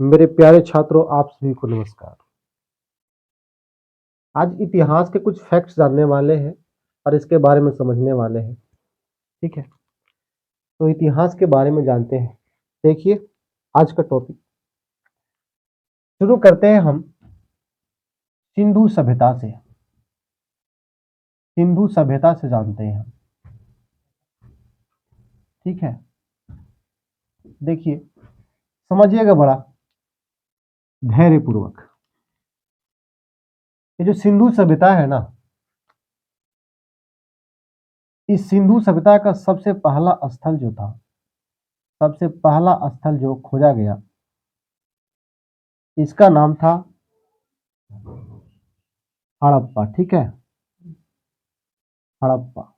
मेरे प्यारे छात्रों, आप सभी को नमस्कार। आज इतिहास के कुछ फैक्ट्स जानने वाले हैं और इसके बारे में समझने वाले हैं। ठीक है, तो इतिहास के बारे में जानते हैं। देखिए, आज का टॉपिक शुरू करते हैं हम सिंधु सभ्यता से। सिंधु सभ्यता से जानते हैं हम। ठीक है, देखिए, समझिएगा बड़ा धैर्य पूर्वक। ये जो सिंधु सभ्यता है ना, इस सिंधु सभ्यता का सबसे पहला स्थल जो था, सबसे पहला स्थल जो खोजा गया, इसका नाम था हड़प्पा। ठीक है, हड़प्पा।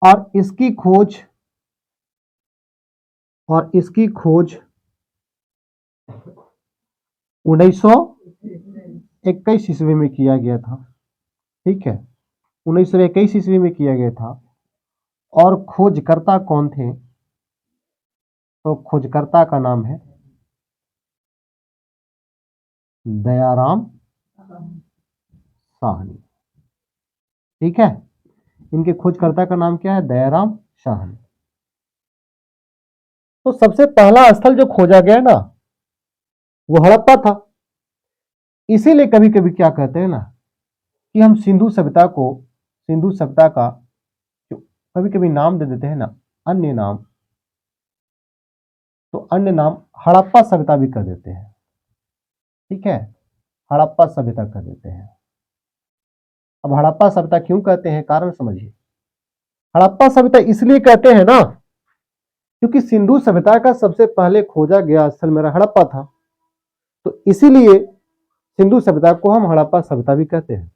और इसकी खोज 1921 ईस्वी में किया गया था। ठीक है, 1921 ईस्वी में किया गया था। और खोजकर्ता कौन थे? तो खोजकर्ता का नाम है दयाराम साहनी। ठीक है, इनके खोजकर्ता का नाम क्या है? दयाराम साहनी। तो सबसे पहला स्थल जो खोजा गया ना, वो हड़प्पा था। इसीलिए कभी कभी क्या कहते हैं ना कि हम सिंधु सभ्यता का जो कभी कभी नाम दे देते हैं ना, अन्य नाम, तो अन्य नाम हड़प्पा सभ्यता भी कर देते हैं। ठीक है, हड़प्पा सभ्यता कर देते हैं। अब हड़प्पा सभ्यता क्यों कहते हैं, कारण समझिए। हड़प्पा सभ्यता इसलिए कहते हैं ना क्योंकि सिंधु सभ्यता का सबसे पहले खोजा गया स्थल मेरा हड़प्पा था। तो इसीलिए सिंधु सभ्यता को हम हड़प्पा सभ्यता भी कहते हैं।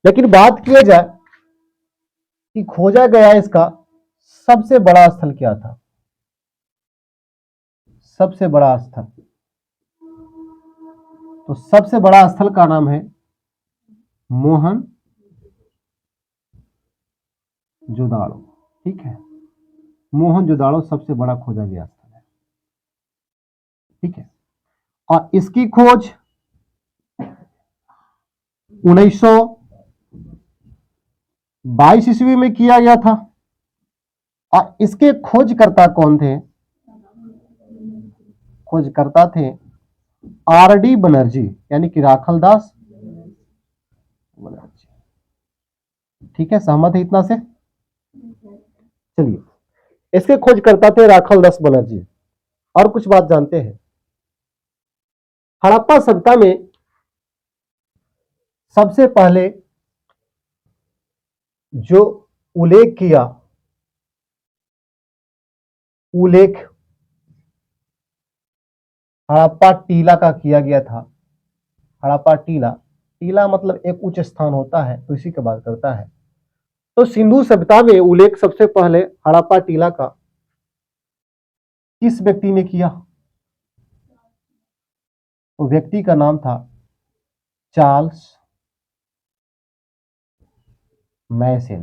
लेकिन बात किया जाए कि खोजा गया इसका सबसे बड़ा स्थल क्या था? सबसे बड़ा स्थल, तो सबसे बड़ा स्थल का नाम है मोहन जोदाड़ो। ठीक है, मोहन जोदाड़ो सबसे बड़ा खोजा गया स्थल है। ठीक है, और इसकी खोज 1922 ईस्वी में किया गया था। और इसके खोजकर्ता कौन थे? खोजकर्ता थे आर.डी. बनर्जी, यानी कि राखलदास बनर्जी। ठीक है, सहमत है इतना से? चलिए, इसके खोजकर्ता थे राखलदास बनर्जी। और कुछ बात जानते हैं। हड़प्पा सभ्यता में सबसे पहले जो उल्लेख हड़प्पा टीला का किया गया था। हड़प्पा टीला, टीला मतलब एक उच्च स्थान होता है, तो इसी की बात करता है। तो सिंधु सभ्यता में उल्लेख सबसे पहले हड़प्पा टीला का किस व्यक्ति ने किया? तो व्यक्ति का नाम था चार्ल्स मैसन,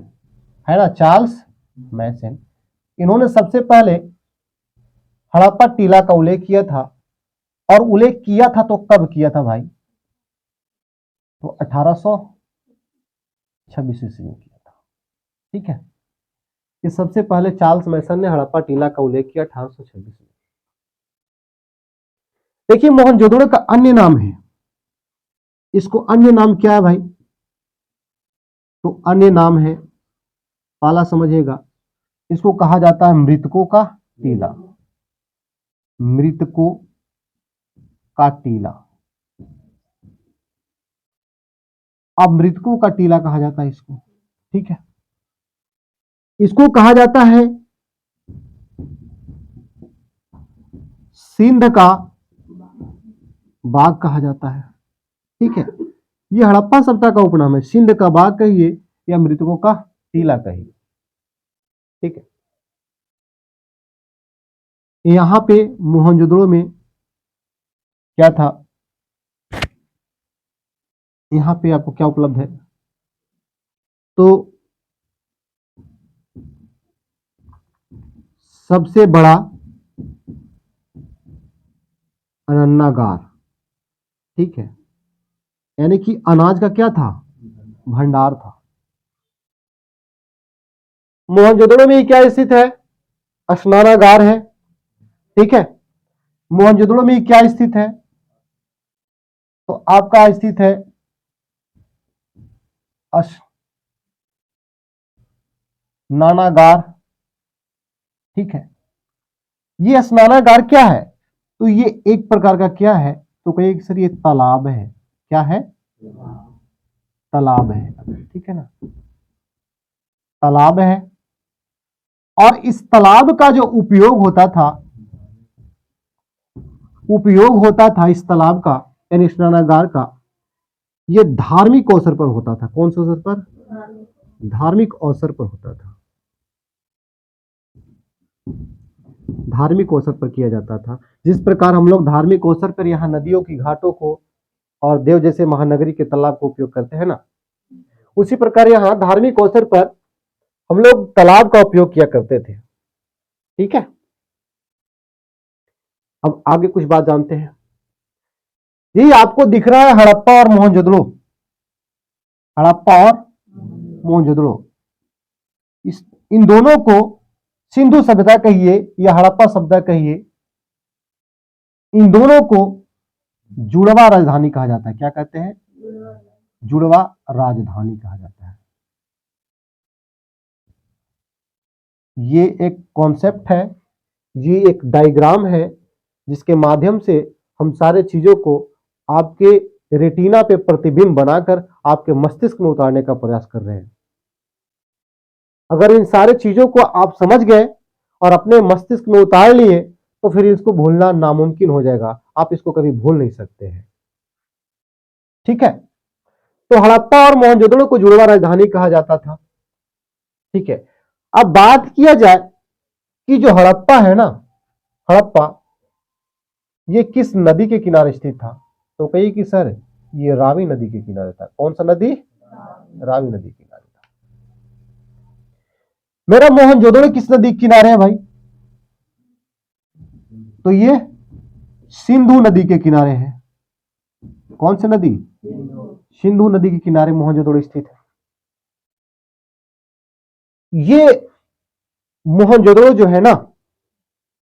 है ना, चार्ल्स मैसन। इन्होंने सबसे पहले हड़प्पा टीला का उल्लेख किया था। और उल्लेख किया था तो कब किया था भाई? तो 1826 ईस्वी में किया था। ठीक है, ये सबसे पहले चार्ल्स मैसन ने हड़प्पा टीला का उल्लेख किया 1826 में। देखिए, मोहनजोदड़ो का अन्य नाम है, इसको अन्य नाम क्या है भाई? तो अन्य नाम है, पहला समझिएगा, इसको कहा जाता है मृतकों का टीला। मृतकों का टीला। अब मृतकों का टीला कहा जाता है इसको। ठीक है, इसको कहा जाता है सिंध का बाग कहा जाता है। ठीक है, ये हड़प्पा सभ्यता का उपनाम है। सिंध का बाग कहिए या मृतकों का टीला कहिए। ठीक है, यहां पे मोहनजोदड़ो में क्या था, यहां पे आपको क्या उपलब्ध है? तो सबसे बड़ा अन्नागार, ठीक है, यानी कि अनाज का क्या था, भंडार था। मोहनजोदड़ो में क्या स्थित है, स्नानागार है, ठीक है। मोहनजोदड़ो में क्या स्थित है, तो आपका स्थित है स्नानागार, ठीक है। ये स्नानागार क्या है, तो ये एक प्रकार का क्या है, तो कहिए कि सर ये तालाब है, क्या है, तालाब है, ठीक है ना, तालाब है। और इस तालाब का जो उपयोग होता था इस तालाब का यानी स्नानागार का, ये धार्मिक अवसर पर होता था। कौन से अवसर पर, धार्मिक अवसर पर होता था, धार्मिक अवसर पर किया जाता था। जिस प्रकार हम लोग धार्मिक अवसर पर यहाँ नदियों की घाटों को और देव जैसे महानगरी के तालाब को उपयोग करते हैं ना, उसी प्रकार यहाँ धार्मिक अवसर पर हम लोग तालाब का उपयोग किया करते थे, ठीक है। अब आगे कुछ बात जानते हैं। ये आपको दिख रहा है हड़प्पा और मोहनजोदड़ो, हड़प्पा और मोहनजोदड़ो, इन दोनों को सिंधु सभ्यता कहिए या हड़प्पा सभ्यता कहिए, इन दोनों को जुड़वा राजधानी कहा जाता है। क्या कहते हैं, जुड़वा राजधानी कहा जाता है। ये एक कॉन्सेप्ट है, ये एक डायग्राम है जिसके माध्यम से हम सारे चीजों को आपके रेटिना पे प्रतिबिंब बनाकर आपके मस्तिष्क में उतारने का प्रयास कर रहे हैं। अगर इन सारे चीजों को आप समझ गए और अपने मस्तिष्क में उतार लिए तो फिर इसको भूलना नामुमकिन हो जाएगा, आप इसको कभी भूल नहीं सकते हैं, ठीक है। तो हड़प्पा और मोहनजोदड़ो को जुड़वा राजधानी कहा जाता था, ठीक है। अब बात किया जाए कि जो हड़प्पा है ना, हड़प्पा ये किस नदी के किनारे स्थित था, तो कहिए कि सर ये रावी नदी के किनारे था। कौन सा नदी, रावी नदी के किनारे था। मेरा मोहनजोदड़ो किस नदी के किनारे है भाई, तो ये सिंधु नदी के किनारे है। कौन सी नदी, सिंधु नदी के किनारे मोहनजोदड़ो स्थित है। ये मोहनजोदड़ो जो है ना,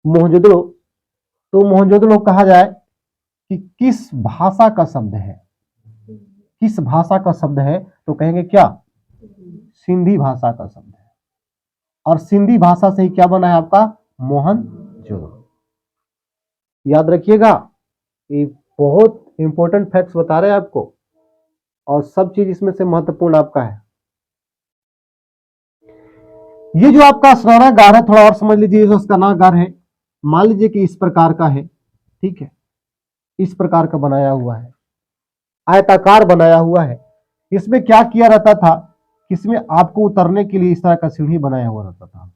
मोहनजोदड़ो, तो मोहनजोदड़ो कहा जाए कि किस भाषा का शब्द है, किस भाषा का शब्द है, तो कहेंगे क्या, सिंधी भाषा का शब्द है। और सिंधी भाषा से ही क्या बना है आपका, मोहनजोदड़ो। याद रखिएगा, ये बहुत इंपॉर्टेंट फैक्ट्स बता रहे हैं आपको और सब चीज इसमें से महत्वपूर्ण आपका है। ये जो आपका स्नानागार है, थोड़ा और समझ लीजिए, जो स्नानागार है मान लीजिए कि इस प्रकार का है, ठीक है, इस प्रकार का बनाया हुआ है, आयताकार बनाया हुआ है। इसमें क्या किया रहता था, इसमें आपको उतरने के लिए इस तरह का सीढ़ी बनाया हुआ रहता था,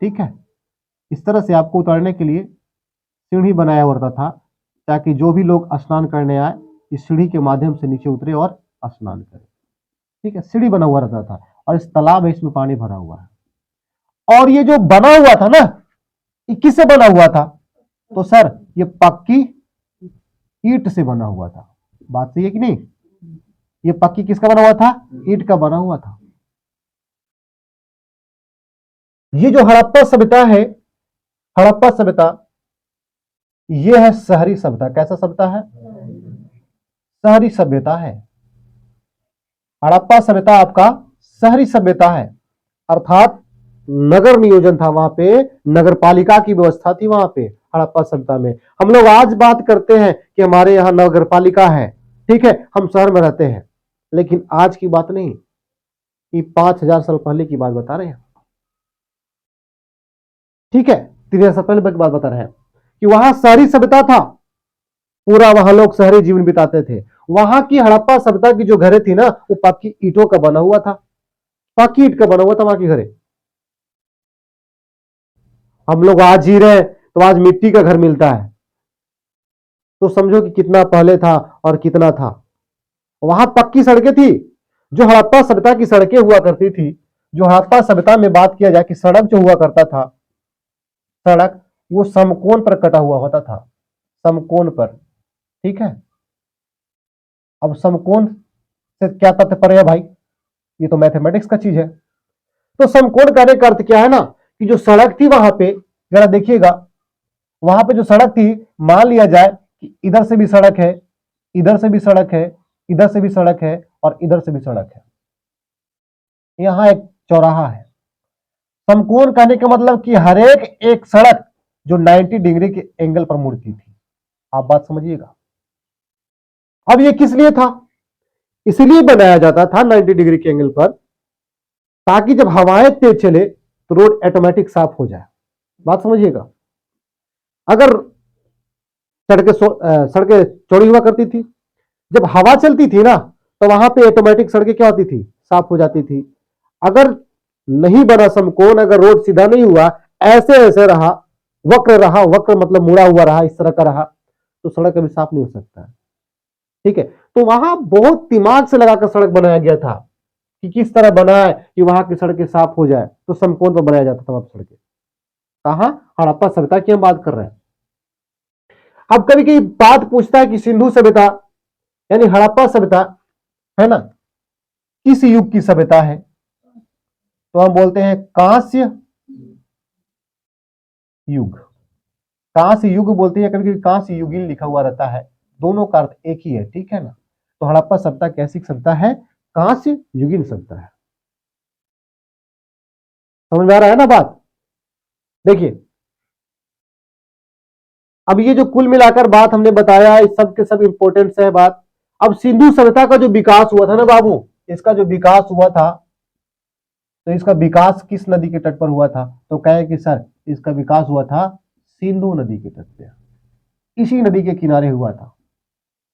ठीक है। इस तरह से आपको उतरने के लिए सीढ़ी बनाया हुआ रहता था ताकि जो भी लोग स्नान करने आए इस सीढ़ी के माध्यम से नीचे उतरे और स्नान करें, ठीक है। सीढ़ी बना हुआ रहता था और इस तालाब है, इसमें पानी भरा हुआ है। और ये जो बना हुआ था ना, ये किससे बना हुआ था, तो सर ये पक्की ईंट से बना हुआ था। बात सही है कि नहीं, ये पक्की किसका बना हुआ था, ईंट का बना हुआ था। ये जो हड़प्पा सभ्यता है, हड़प्पा सभ्यता ये है शहरी सभ्यता। कैसा सभ्यता है, शहरी सभ्यता है। हड़प्पा सभ्यता आपका शहरी सभ्यता है, अर्थात नगर नियोजन था वहां पे, नगर पालिका की व्यवस्था थी वहां पे हड़प्पा सभ्यता में। हम लोग आज बात करते हैं कि हमारे यहाँ नगर पालिका है, ठीक है, हम शहर में रहते हैं, लेकिन आज की बात नहीं, ये 5000 साल पहले की बात बता रहे हैं, ठीक है, 3000 साल पहले की बात बता रहे हैं कि वहां शहरी सभ्यता था, पूरा वहां लोग शहरी जीवन बिताते थे। वहां की हड़प्पा सभ्यता की जो घरें थी ना, वो पक्की ईंटों का बना हुआ था, पक्की ईंट का बना हुआ था वहां की घरें। हम लोग आज जी रहे हैं तो आज मिट्टी का घर मिलता है, तो समझो कि कितना पहले था और कितना था। वहां पक्की सड़कें थी, जो हड़प्पा सभ्यता की सड़कें हुआ करती थी, जो हड़प्पा सभ्यता में बात किया जाए कि सड़क जो हुआ करता था, सड़क वो समकोण पर कटा हुआ होता था, समकोण पर, ठीक है। अब समकोण से क्या तात्पर्य है भाई, ये तो मैथमेटिक्स का चीज है। तो समकोण कहने का अर्थ क्या है ना, कि जो सड़क थी वहां पे, जरा देखिएगा, वहां पे जो सड़क थी, मान लिया जाए कि इधर से भी सड़क है, इधर से भी सड़क है, इधर से भी सड़क है, और इधर से भी सड़क है, यहां एक चौराहा है। समकोण कहने का मतलब कि हर एक सड़क जो 90 डिग्री के एंगल पर मुड़ती थी। आप बात समझिएगा। अब ये किस लिए था, इसलिए बनाया जाता था 90 डिग्री के एंगल पर, ताकि जब हवाएं तेज चले तो रोड ऑटोमेटिक साफ हो जाए। बात समझिएगा। अगर सड़कें चौड़ी हुआ करती थी, जब हवा चलती थी ना, तो वहां पे ऑटोमेटिक सड़कें क्या होती थी, साफ हो जाती थी। अगर नहीं बना समकोण, अगर रोड सीधा नहीं हुआ, ऐसे ऐसे रहा, वक्र मतलब मुड़ा हुआ रहा, इस तरह का रहा, तो सड़क कभी साफ नहीं हो सकता है, ठीक है। तो वहां बहुत दिमाग से लगाकर सड़क बनाया गया था कि किस तरह बनाए कि वहां की सड़कें साफ हो जाए, तो समकोण पर बनाया जाता था वहां सड़कें। कहां, हड़प्पा सभ्यता की हम बात कर रहे हैं। अब कभी कभी बात पूछता है कि सिंधु सभ्यता यानी हड़प्पा सभ्यता है ना, किस युग की सभ्यता है, तो हम बोलते हैं कांस्य युग। कांस्य युग बोलते हैं, कभी कभी कांस्य युगीन लिखा हुआ रहता है, दोनों का अर्थ एक ही है, ठीक है ना। तो हड़प्पा सभ्यता कैसी सभ्यता है, कांस्य युगीन सभ्यता है। समझ में आ रहा है ना बात। देखिए, अब ये जो कुल मिलाकर बात हमने बताया, इस सब के सब इंपॉर्टेंट है बात। अब सिंधु सभ्यता का जो विकास हुआ था ना बाबू, इसका जो विकास हुआ था, तो इसका विकास किस नदी के तट पर हुआ था, तो कहे कि सर इसका विकास हुआ था सिंधु नदी के तट पर, इसी नदी के किनारे हुआ था।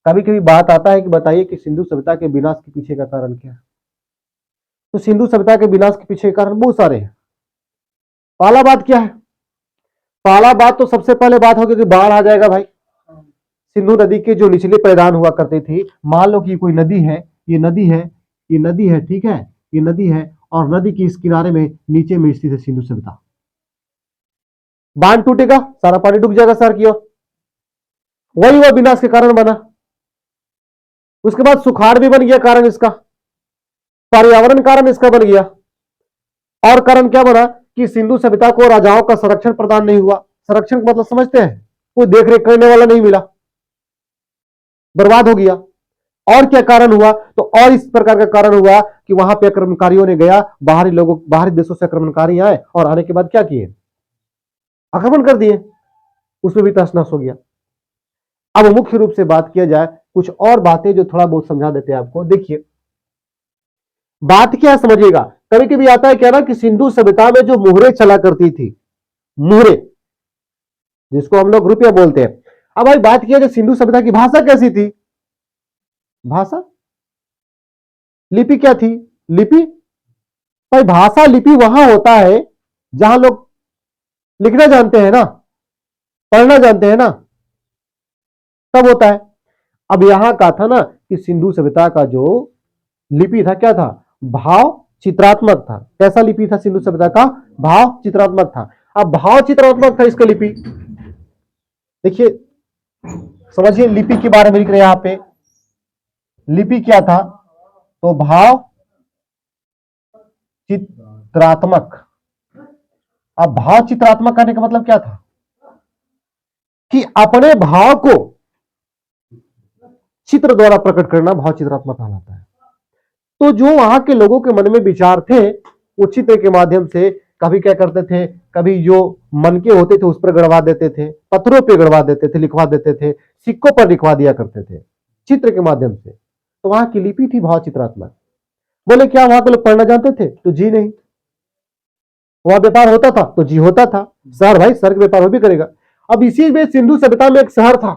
कभी कभी बात आता है कि बताइए कि सिंधु सभ्यता के विनाश के पीछे का कारण क्या है, तो सिंधु सभ्यता के विनाश के पीछे कारण बहुत सारे हैं। पहला बात क्या है, पहला बात तो सबसे पहले बात होगी कि बाढ़ आ जाएगा भाई। सिंधु नदी के जो निचले पैदान हुआ करते थे, मान लो कि कोई नदी है, ये नदी है, ये नदी है, ठीक है, ये नदी है, और नदी के इस किनारे में नीचे में स्थित है सिंधु सभ्यता। बांध टूटेगा, सारा पानी डूब जाएगा सर की ओर, वही वह विनाश के कारण बना। उसके बाद सुखाड़ भी बन गया कारण इसका, पर्यावरण कारण इसका बन गया। और कारण क्या बना कि सिंधु सभ्यता को राजाओं का संरक्षण प्रदान नहीं हुआ। संरक्षण का मतलब समझते हैं, कोई देखरेख करने वाला नहीं मिला, बर्बाद हो गया। और क्या कारण हुआ, तो और इस प्रकार का कारण हुआ कि वहां पे आक्रमणकारियों ने गया, बाहरी देशों से आक्रमणकारी आए, और आने के बाद क्या किए, आक्रमण कर दिए, उसमें भी तहस नहस हो गया। अब मुख्य रूप से बात किया जाए, कुछ और बातें जो थोड़ा बहुत समझा देते हैं आपको। देखिए, बात क्या समझिएगा, कभी कभी आता है क्या ना कि सिंधु सभ्यता में जो मुहरे चला करती थी, मुहरे जिसको हम लोग रुपया बोलते हैं। अब भाई बात किया, जो सिंधु सभ्यता की भाषा कैसी थी, भाषा, लिपि क्या थी, लिपि, भाई भाषा लिपि वहां होता है जहां लोग लिखना जानते हैं ना, पढ़ना जानते हैं ना, तब होता है। अब यहां का था ना कि सिंधु सभ्यता का जो लिपि था क्या था, भाव चित्रात्मक था। कैसा लिपि था सिंधु सभ्यता का, भाव चित्रात्मक था। अब भाव चित्रात्मक था इसका लिपि। देखिए समझिए, लिपि के बारे में लिख रहे हैं यहां पे, लिपि क्या था, तो भाव चित्रात्मक। अब भाव चित्रात्मक करने का मतलब क्या था, कि अपने भाव को चित्र द्वारा प्रकट करना भाव चित्रात्मक कहलाता है। तो जो वहां के लोगों के मन में विचार थे, वो चित्र के माध्यम से कभी क्या करते थे, कभी जो मन के होते थे उस पर गढ़वा देते थे, पत्थरों पे गढ़वा देते थे, लिखवा देते थे, सिक्कों पर लिखवा दिया करते थे चित्र के माध्यम से। तो वहां की लिपि थी भाव चित्रात्मक। बोले क्या वहां के लोग पढ़ना जानते थे, तो जी नहीं। वहां व्यापार होता था, तो जी होता था। शहर भाई, शहर का व्यापार हो भी करेगा। अब इसी में सिंधु सभ्यता में एक शहर था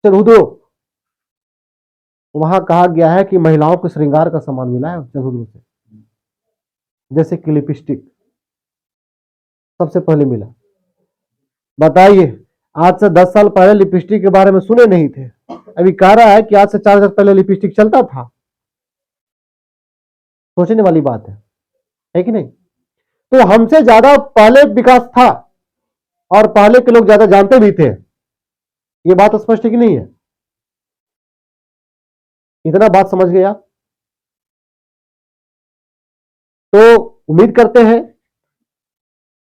चरहुद्रो, वहां कहा गया है कि महिलाओं के श्रृंगार का सामान मिला है चरहुद्रो से, जैसे कि लिपस्टिक सबसे पहले मिला। बताइए, आज से 10 साल पहले लिपस्टिक के बारे में सुने नहीं थे, अभी कह रहा है कि आज से 4 साल पहले लिपस्टिक चलता था। सोचने वाली बात है कि नहीं। तो हमसे ज्यादा पहले विकास था, और पहले के लोग ज्यादा जानते भी थे। ये बात स्पष्ट है कि नहीं है? इतना बात समझ गए आप? तो उम्मीद करते हैं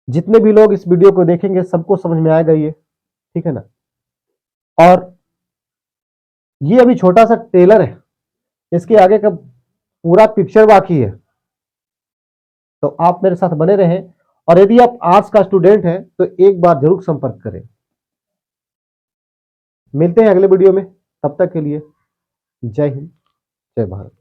जितने भी लोग इस वीडियो को देखेंगे सबको समझ में आएगा ये, ठीक है ना। और ये अभी छोटा सा ट्रेलर है, इसके आगे का पूरा पिक्चर बाकी है। तो आप मेरे साथ बने रहें, और यदि आप आर्ट्स का स्टूडेंट हैं तो एक बार जरूर संपर्क करें। मिलते हैं अगले वीडियो में, तब तक के लिए जय हिंद, जय भारत।